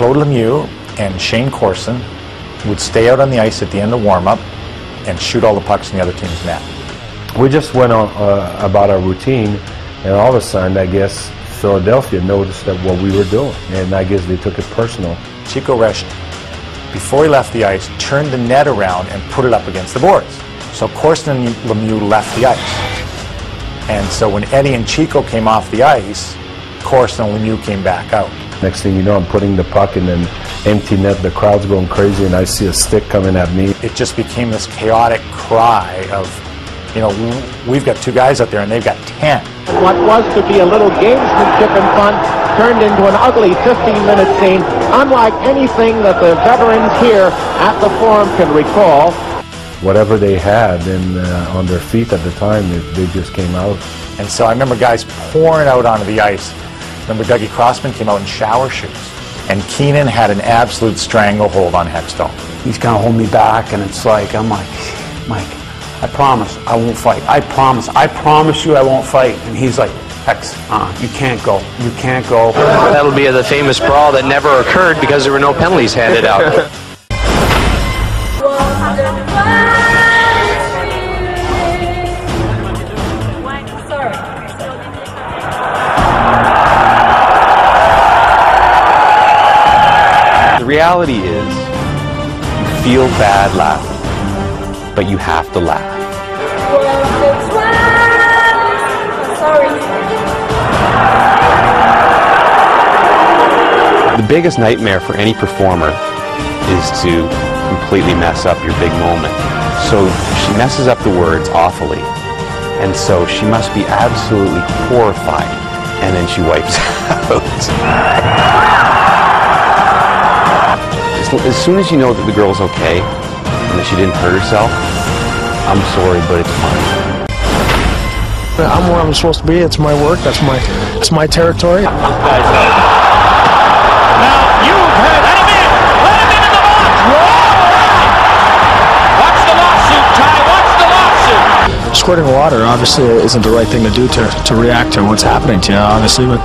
Claude Lemieux and Shane Corson would stay out on the ice at the end of warm-up and shoot all the pucks in the other team's net. We just went on about our routine, and all of a sudden, I guess, Philadelphia noticed that what we were doing, and I guess they took it personal. Chico Resch, before he left the ice, turned the net around and put it up against the boards. So Corson and Lemieux left the ice. And so when Eddie and Chico came off the ice, Corson and Lemieux came back out. Next thing you know, I'm putting the puck in an empty net, the crowd's going crazy, and I see a stick coming at me. It just became this chaotic cry of, you know, we've got 2 guys out there and they've got 10. What was to be a little gamesmanship and fun turned into an ugly 15-minute scene, unlike anything that the veterans here at the Forum can recall. Whatever they had on their feet at the time, they just came out. And so I remember guys pouring out onto the ice. Remember Dougie Crossman came out in shower shoes. And Keenan had an absolute stranglehold on Hextall. He's going to hold me back, and it's like, I'm like, Mike, I promise I won't fight. I promise you I won't fight. And he's like, Hex, you can't go. You can't go. That'll be the famous brawl that never occurred because there were no penalties handed out. The reality is, you feel bad laughing, but you have to laugh. The biggest nightmare for any performer is to completely mess up your big moment. So she messes up the words awfully, and so she must be absolutely horrified, and then she wipes out. As soon as you know that the girl's okay and that she didn't hurt herself, I'm sorry, but it's fine. I'm where I'm supposed to be. It's my work. It's my territory. Now you've heard. Let him in. Let him into the box. Whoa! Watch the lawsuit, Ty. Watch the lawsuit. Squirting water obviously isn't the right thing to do to react to what's happening to you, obviously, but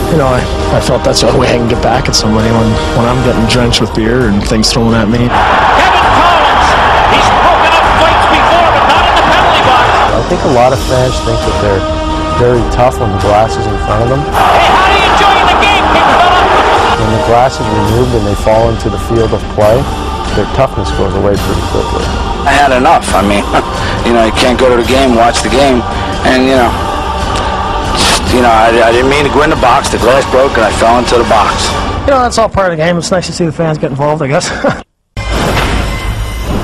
you know, I felt that's the only way I can get back at somebody when I'm getting drenched with beer and things thrown at me. Kevin Collins, he's broken up fights before, but not in the penalty box. I think a lot of fans think that they're very tough when the glass is in front of them. Hey, how are you enjoying the game, big fella? When the glass is removed and they fall into the field of play, their toughness goes away pretty quickly. I had enough. I mean, you know, you can't go to the game, watch the game, and I didn't mean to go in the box. The glass broke and I fell into the box. You know, that's all part of the game. It's nice to see the fans get involved, I guess.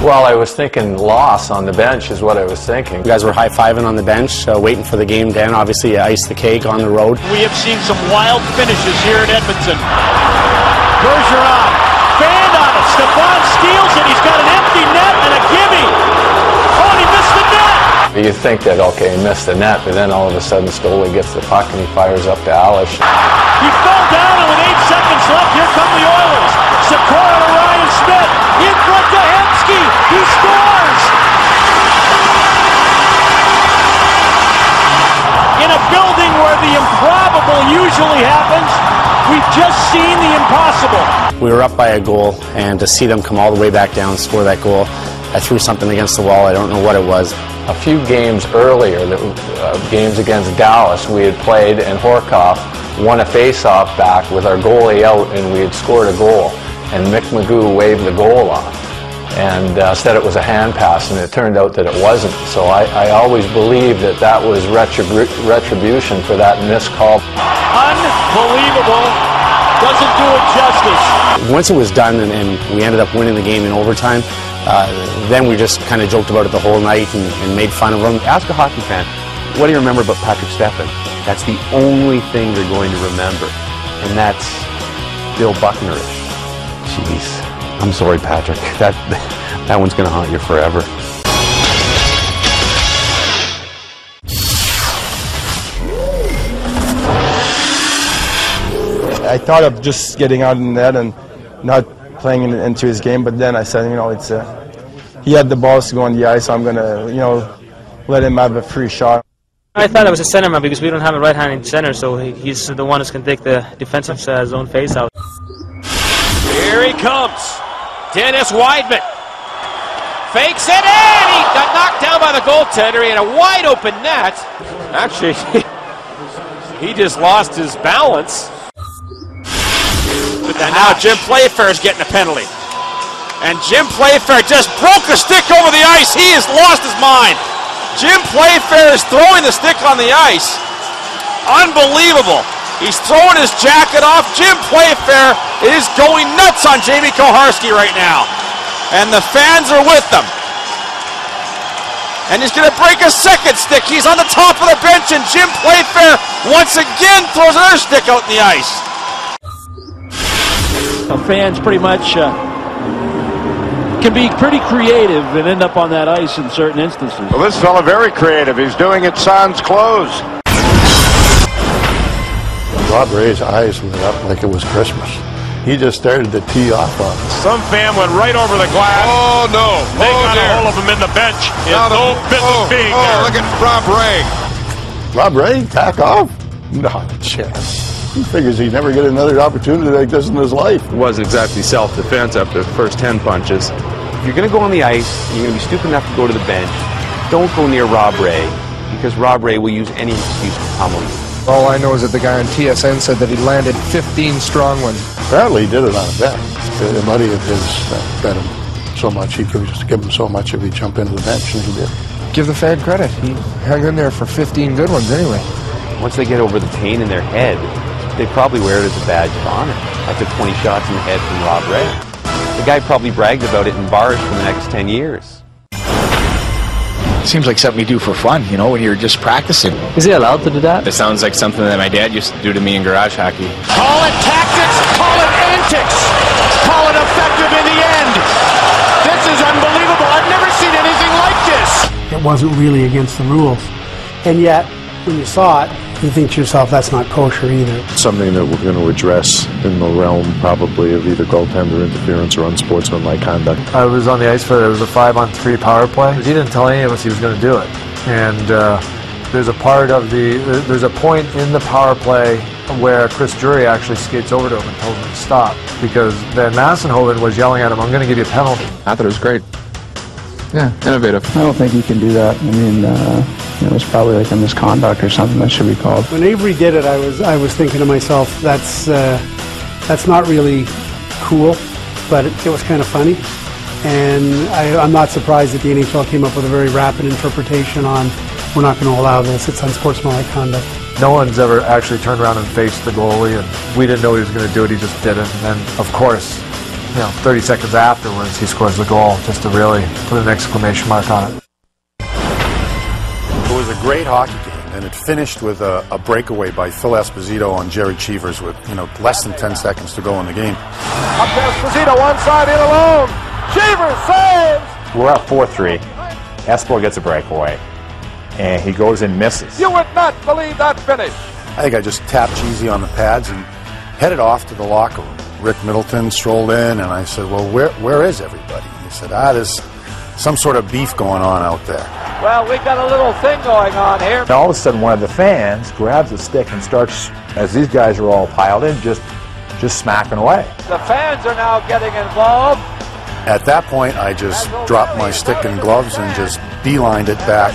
Well, I was thinking loss on the bench is what I was thinking. You guys were high-fiving on the bench, waiting for the game to end. Obviously, you iced the cake on the road. We have seen some wild finishes here in Edmonton. Bergeron, fanned on it. Stepan steals it. He's got an empty net and a gimme. Oh, and he missed the net. You think that, okay, he missed the net, but then all of a sudden Stoli gets the puck and he fires up to Alish. He fell down, and with 8 seconds left, here come the Oilers. Sikora to Ryan Smith. In front to Hemsky. He scores! In a building where the improbable usually happens, we've just seen the impossible. We were up by a goal, and to see them come all the way back down and score that goal, I threw something against the wall. I don't know what it was. A few games earlier, games against Dallas, we had played, and Horkoff won a face-off back with our goalie out, and we had scored a goal. And Mick Magoo waved the goal off and said it was a hand pass, and it turned out that it wasn't. So I always believed that was retribution for that missed call. Unbelievable. Doesn't do it justice. Once it was done and we ended up winning the game in overtime, then we just kind of joked about it the whole night and made fun of him. Ask a hockey fan, what do you remember about Patrick Stepan? That's the only thing they're going to remember, and that's Bill Bucknerish. Jeez, I'm sorry, Patrick. That one's going to haunt you forever. I thought of just getting out in the net and not playing into his game, but then I said, you know, he had the balls to go on the ice, so I'm going to, let him have a free shot. I thought I was a centerman because we don't have a right-handed center, so he's the one who's going to take the defensive zone face out. Here he comes. Dennis Weidman. Fakes it in! He got knocked down by the goaltender. He had a wide open net. Actually, he just lost his balance. And now Jim Playfair is getting a penalty. And Jim Playfair just broke the stick over the ice. He has lost his mind. Jim Playfair is throwing the stick on the ice. Unbelievable. He's throwing his jacket off. Jim Playfair is going nuts on Jamie Koharski right now. And the fans are with them. And he's going to break a second stick. He's on the top of the bench, and Jim Playfair once again throws another stick out in the ice. The fans pretty much can be pretty creative and end up on that ice in certain instances. Well, this fella very creative. He's doing it sans clothes. Rob Ray's eyes lit up like it was Christmas. He just started to tee off on us. Some fan went right over the glass. Oh, no. They got a hold of him in the bench. No business being there. Look at Rob Ray. Rob Ray, back off? Not a chance. He figures he'd never get another opportunity like this in his life. It wasn't exactly self-defense after the first 10 punches. If you're going to go on the ice, you're going to be stupid enough to go to the bench, don't go near Rob Ray, because Rob Ray will use any excuse to pummel you. All I know is that the guy on TSN said that he landed 15 strong ones. Apparently he did it on a bet. A buddy of his bet him so much, he could just give him so much if he'd jump into the bench, and he did. Give the fan credit. He hung in there for 15 good ones anyway. Once they get over the pain in their head, they probably wear it as a badge of honor. After 20 shots in the head from Rob Ray. The guy probably bragged about it in bars for the next 10 years. Seems like something you do for fun, you know, when you're just practicing. Is he allowed to do that? It sounds like something that my dad used to do to me in garage hockey. Call it tactics, call it antics, call it effective in the end. This is unbelievable. I've never seen anything like this. It wasn't really against the rules. And yet, when you saw it, you think to yourself, that's not kosher either. Something that we're going to address in the realm probably of either goaltender interference or unsportsmanlike conduct. I was on the ice for it was a 5-on-3 power play. He didn't tell any of us he was going to do it. And there's a point in the power play where Chris Drury actually skates over to him and tells him to stop because Van Massenhoven was yelling at him, "I'm going to give you a penalty." I thought it was great. Yeah, innovative. I don't think you can do that. I mean, it was probably like a misconduct or something that should be called. When Avery did it, I was thinking to myself, that's not really cool, but it was kind of funny. And I'm not surprised that the NHL came up with a very rapid interpretation on, we're not going to allow this, it's unsportsmanlike conduct. No one's ever actually turned around and faced the goalie, and we didn't know he was going to do it, he just did it. And then, of course, 30 seconds afterwards, he scores the goal, just to really put an exclamation mark on it. It was a great hockey game, and it finished with a breakaway by Phil Esposito on Jerry Cheevers with less than 10 seconds to go in the game. Up to Esposito, one side in alone. Cheevers saves. We're up 4-3. Espo gets a breakaway, and he goes and misses. You would not believe that finish. I think I just tapped Cheesy on the pads and headed off to the locker room. Rick Middleton strolled in, and I said, well, where is everybody? He said, there's some sort of beef going on out there. Well, we got a little thing going on here. And all of a sudden, one of the fans grabs a stick and starts, as these guys are all piled in, just smacking away. The fans are now getting involved. At that point, I just dropped my stick and gloves and just beelined it back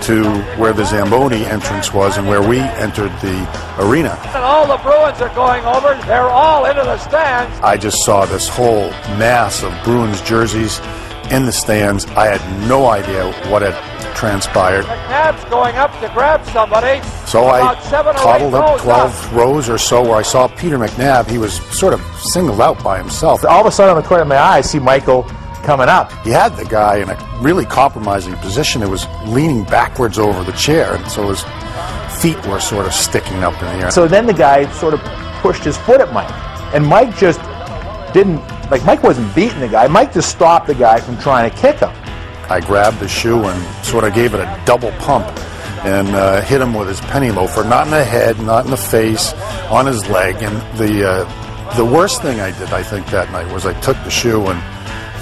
to where the Zamboni entrance was and where we entered the arena. And all the Bruins are going over. They're all into the stands. I just saw this whole mass of Bruins jerseys in the stands. I had no idea what had transpired. McNabb's going up to grab somebody. So I toddled up 12 rows or so where I saw Peter McNabb. He was sort of singled out by himself. All of a sudden, on the corner of my eye, I see Michael coming up. He had the guy in a really compromising position. It was leaning backwards over the chair, and so his feet were sort of sticking up in the air. So then the guy sort of pushed his foot at Mike, and Mike just didn't, Mike wasn't beating the guy. Mike just stopped the guy from trying to kick him. I grabbed the shoe and sort of gave it a double pump and hit him with his penny loafer, not in the head, not in the face, on his leg. And the worst thing I did, I think, that night was I took the shoe and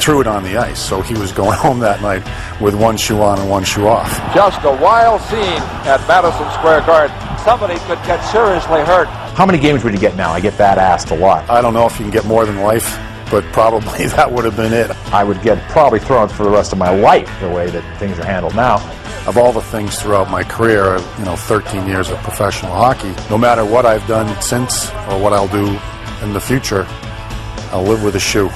threw it on the ice. So he was going home that night with one shoe on and one shoe off. Just a wild scene at Madison Square Garden. Somebody could get seriously hurt. How many games would you get now? I get that asked a lot. I don't know if you can get more than life, but probably that would have been it. I would get probably thrown for the rest of my life the way that things are handled now. Of all the things throughout my career, 13 years of professional hockey, no matter what I've done since or what I'll do in the future, I'll live with a shoe.